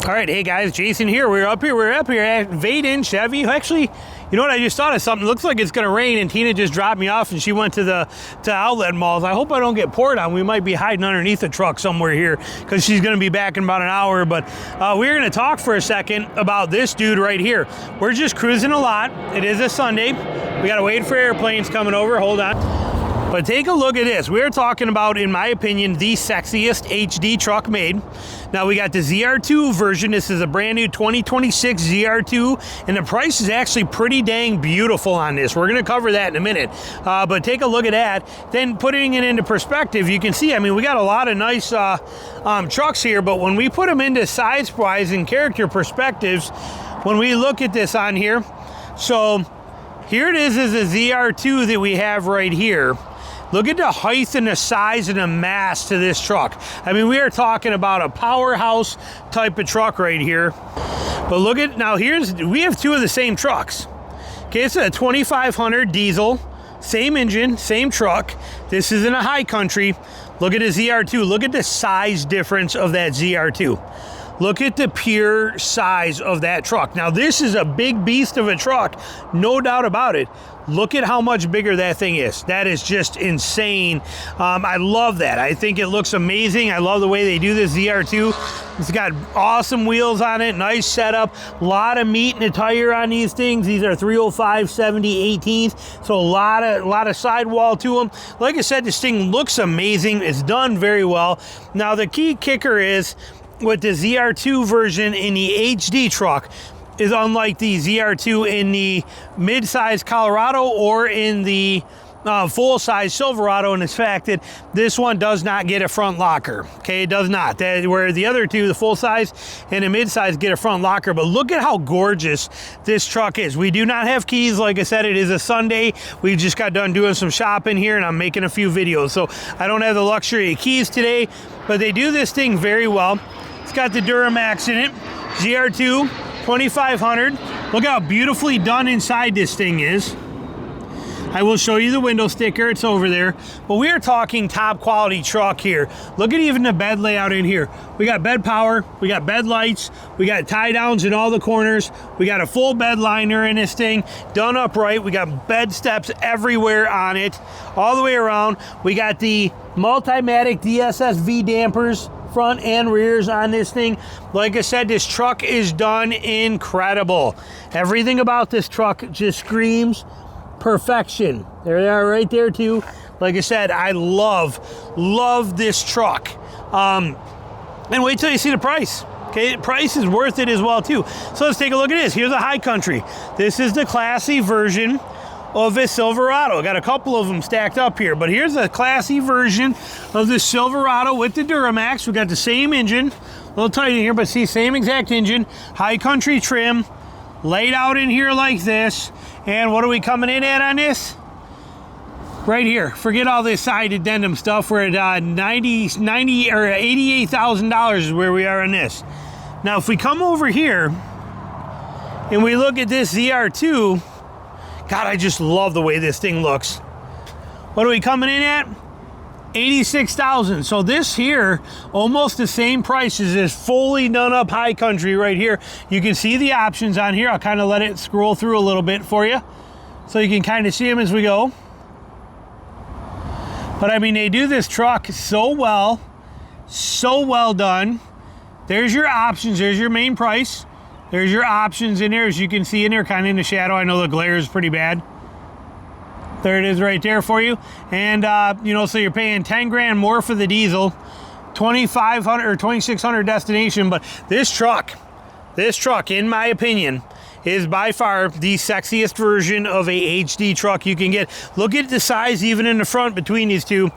All right, hey guys, Jason here. We're up here at Vaden Chevy. Actually, you know what? I just thought of something. It looks like it's going to rain, and Tina just dropped me off, and she went to outlet malls. I hope I don't get poured on. We might be hiding underneath the truck somewhere here because she's going to be back in about an hour. But we're going to talk for a second about this dude right here. We're just cruising a lot. It is a Sunday. We got to wait for airplanes coming over. Hold on. But take a look at this. We're talking about, in my opinion, the sexiest HD truck made. Now we got the ZR2 version. This is a brand new 2026 ZR2, and the price is actually pretty dang beautiful on this. We're going to cover that in a minute. But take a look at that. Then putting it into perspective, you can see, I mean, we got a lot of nice trucks here, but when we put them into size-wise and character perspectives, when we look at this on here, so here it is a ZR2 that we have right here. Look at the height and the size and the mass to this truck. I mean, we are talking about a powerhouse type of truck right here. But look at, now we have two of the same trucks. Okay, it's a 2500 diesel, same engine, same truck. This is in a high country. Look at the ZR2. Look at the size difference of that ZR2. Look at the pure size of that truck. Now, this is a big beast of a truck, no doubt about it. Look at how much bigger that thing is. That is just insane. I love that. I think it looks amazing. I love the way they do this ZR2. It's got awesome wheels on it, nice setup, a lot of meat in the tire on these things. These are 305 70 18s, so a lot of sidewall to them. Like I said, this thing looks amazing. It's done very well. Now, the key kicker is, with the ZR2 version in the HD truck, is unlike the ZR2 in the mid-size Colorado or in the full-size Silverado, in the fact that this one does not get a front locker. Okay, it does not. Where the other two, the full-size and the mid-size, get a front locker. But look at how gorgeous this truck is. We do not have keys. Like I said, it is a Sunday. We just got done doing some shopping here, and I'm making a few videos. So I don't have the luxury of keys today, but they do this thing very well. It's got the Duramax in it. ZR2, 2500. Look how beautifully done inside this thing is. I will show you the window sticker. It's over there. But we are talking top quality truck here. Look at even the bed layout in here. We got bed power. We got bed lights. We got tie downs in all the corners. We got a full bed liner in this thing, done upright. We got bed steps everywhere on it, all the way around. We got the Multimatic DSS-V dampers, front and rears on this thing. Like I said, this truck is done incredible. Everything about this truck just screams perfection. There they are right there too. Like I said, I love this truck. And wait till you see the price. Okay, the price is worth it as well too. So let's take a look at this. Here's a high country. This is the classy version of a Silverado. Got a couple of them stacked up here, but here's a classy version of the Silverado with the Duramax. We got the same engine, a little tight in here, but see, same exact engine, high country trim, laid out in here like this. And what are we coming in at on this? Right here. Forget all this side addendum stuff. We're at $90 or $88,000 is where we are on this. Now, if we come over here and we look at this ZR2, God, I just love the way this thing looks. What are we coming in at? $86,000. So this here, almost the same price as this fully done up high country right here. You can see the options on here. I'll kind of let it scroll through a little bit for you, so you can kind of see them as we go. But I mean, they do this truck so well done. There's your options. There's your main price. There's your options in there, as you can see in there, kind of in the shadow. I know the glare is pretty bad. There it is right there for you. And, you know, so you're paying 10 grand more for the diesel, 2,500 or 2,600 destination. But this truck, in my opinion, is by far the sexiest version of a HD truck you can get. Look at the size even in the front between these two.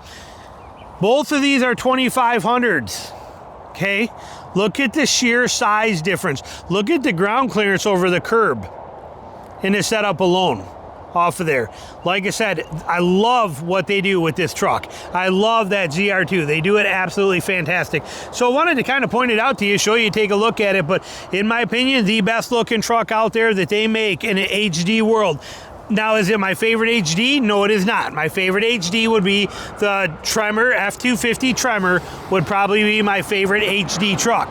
Both of these are 2500s. Okay, look at the sheer size difference. Look at the ground clearance over the curb in the setup alone off of there. Like I said, I love what they do with this truck. I love that ZR2. They do it absolutely fantastic. So I wanted to kind of point it out to you, show you, take a look at it. But in my opinion, the best looking truck out there that they make in an HD world. Now, is it my favorite HD? No, it is not. My favorite HD would be the Tremor, F250 Tremor would probably be my favorite HD truck.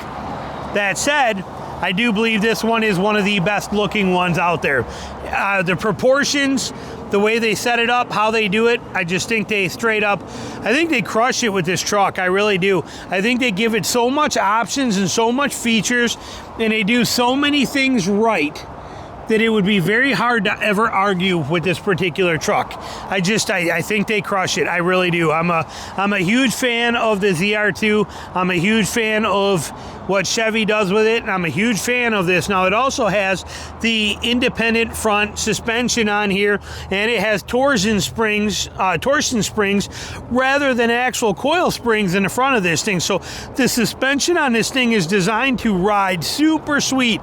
That said, I do believe this one is one of the best looking ones out there. The proportions, the way they set it up, how they do it, I just think they straight up, I think they crush it with this truck. I really do. I think they give it so much options and so much features, and they do so many things right that it would be very hard to ever argue with this particular truck. I think they crush it. I really do. I'm a huge fan of the ZR2. I'm a huge fan of what Chevy does with it, and I'm a huge fan of this. Now, it also has the independent front suspension on here, and it has torsion springs rather than actual coil springs in the front of this thing. So the suspension on this thing is designed to ride super sweet.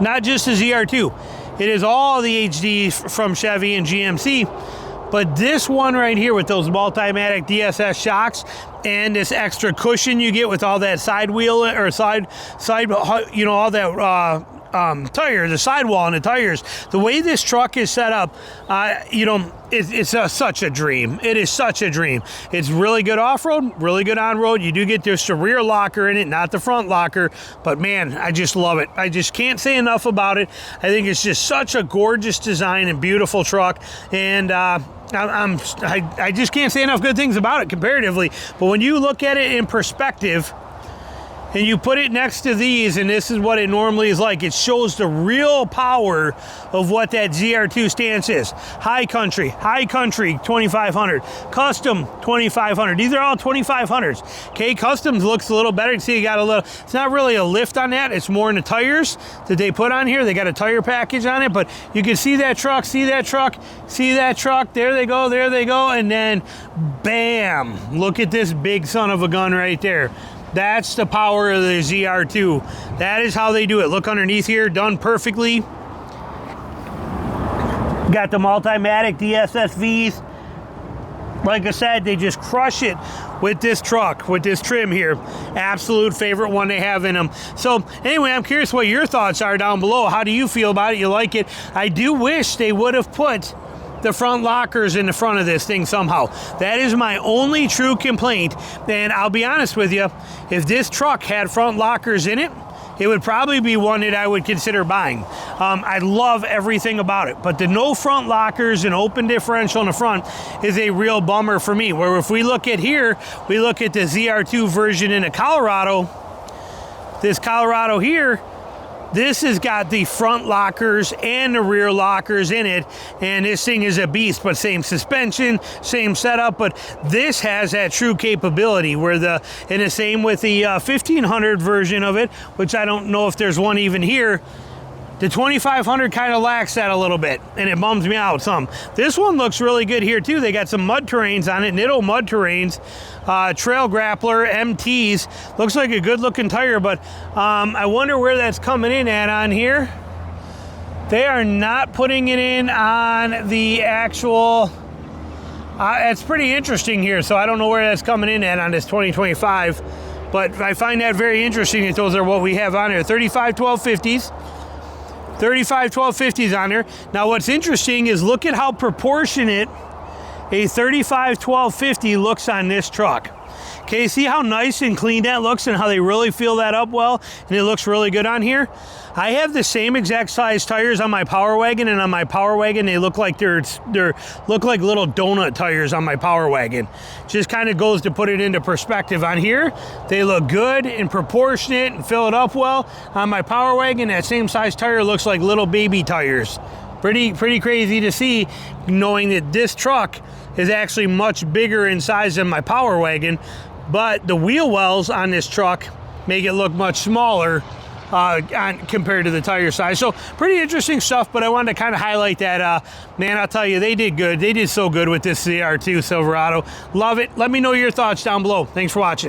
Not just the ZR2. It is all the HD from Chevy and GMC. But this one right here with those Multimatic DSS shocks and this extra cushion you get with all that side wheel or side, you know, all that tire, the sidewall and the tires. The way this truck is set up, you know, it's such a dream. It is such a dream. It's really good off-road, really good on-road. You do get just a rear locker in it, not the front locker, but man, I just love it. I just can't say enough about it. I think it's just such a gorgeous design and beautiful truck, and I just can't say enough good things about it comparatively. But when you look at it in perspective, and you put it next to these, and this is what it normally is like, it shows the real power of what that ZR2 stance is. High country, 2500, custom 2500. These are all 2500s. Okay, customs looks a little better. You can see you got a little, it's not really a lift on that, it's more in the tires that they put on here. They got a tire package on it, but you can see that truck, see that truck, see that truck. There they go, and then bam, look at this big son of a gun right there. That's the power of the ZR2. That is how they do it. Look underneath here, done perfectly. Got the Multimatic DSSVs. Like I said, they just crush it with this truck, with this trim here. Absolute favorite one they have in them. So anyway, I'm curious what your thoughts are down below. How do you feel about it? You like it? I do wish they would have put the front lockers in the front of this thing somehow. That is my only true complaint. And I'll be honest with you, if this truck had front lockers in it, it would probably be one that I would consider buying. I love everything about it, but the no front lockers and open differential in the front is a real bummer for me. Where if we look at here, we look at the ZR2 version in a Colorado, this Colorado here, this has got the front lockers and the rear lockers in it, and this thing is a beast, but same suspension, same setup, but this has that true capability where and the same with the 1500 version of it, which I don't know if there's one even here. The 2500 kind of lacks that a little bit, and it bums me out some. This one looks really good here too. They got some mud terrains on it, Nitto mud terrains, Trail Grappler MTs. Looks like a good looking tire, but I wonder where that's coming in at on here. They are not putting it in on the actual, it's pretty interesting here, so I don't know where that's coming in at on this 2025, but I find that very interesting that those are what we have on here. 35 1250s. 35 1250s on there. Now what's interesting is look at how proportionate a 35 1250 looks on this truck. Okay, see how nice and clean that looks and how they really fill that up well, and it looks really good on here. I have the same exact size tires on my Power Wagon, and on my Power Wagon they look like they're look like little donut tires on my Power Wagon. Just kind of goes to put it into perspective. On here they look good and proportionate and fill it up well. On my Power Wagon, that same size tire looks like little baby tires. Pretty crazy to see, knowing that this truck is actually much bigger in size than my Power Wagon, but the wheel wells on this truck make it look much smaller compared to the tire size. So pretty interesting stuff, but I wanted to kind of highlight that. Man, I'll tell you, they did good. They did so good with this ZR2 Silverado. Love it. Let me know your thoughts down below. Thanks for watching.